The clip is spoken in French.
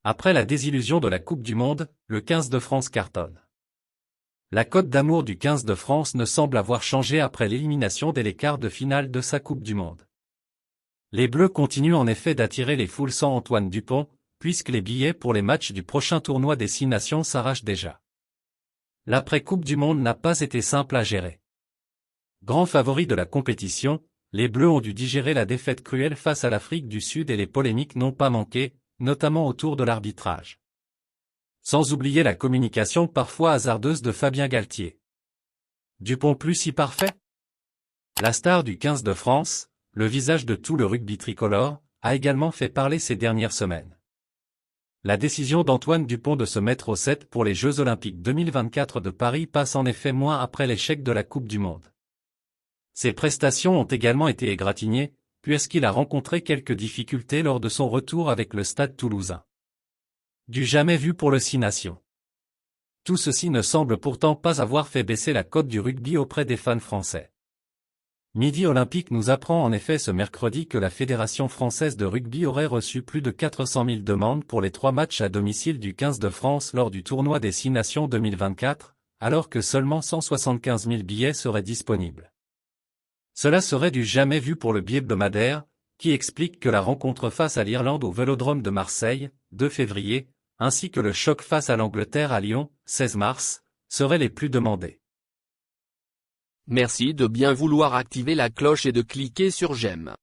Après la désillusion de la Coupe du Monde, le 15 de France cartonne. La cote d'amour du 15 de France ne semble avoir changé après l'élimination dès les quarts de finale de sa Coupe du Monde. Les Bleus continuent en effet d'attirer les foules sans Antoine Dupont, puisque les billets pour les matchs du prochain tournoi des 6 nations s'arrachent déjà. L'après-Coupe du Monde n'a pas été simple à gérer. Grand favori de la compétition, les Bleus ont dû digérer la défaite cruelle face à l'Afrique du Sud et les polémiques n'ont pas manqué, notamment autour de l'arbitrage. Sans oublier la communication parfois hasardeuse de Fabien Galtier. Dupont plus si parfait? La star du 15 de France, le visage de tout le rugby tricolore, a également fait parler ces dernières semaines. La décision d'Antoine Dupont de se mettre au 7 pour les Jeux Olympiques 2024 de Paris passe en effet mois après l'échec de la Coupe du Monde. Ses prestations ont également été égratignées, puisqu'il a rencontré quelques difficultés lors de son retour avec le Stade toulousain. Du jamais vu pour le 6 nations. Tout ceci ne semble pourtant pas avoir fait baisser la cote du rugby auprès des fans français. Midi Olympique nous apprend en effet ce mercredi que la Fédération française de rugby aurait reçu plus de 400 000 demandes pour les 3 matchs à domicile du 15 de France lors du tournoi des 6 nations 2024, alors que seulement 175 000 billets seraient disponibles. Cela serait du jamais vu pour le biais hebdomadaire, qui explique que la rencontre face à l'Irlande au Vélodrome de Marseille, 2 février, ainsi que le choc face à l'Angleterre à Lyon, 16 mars, seraient les plus demandés. Merci de bien vouloir activer la cloche et de cliquer sur j'aime.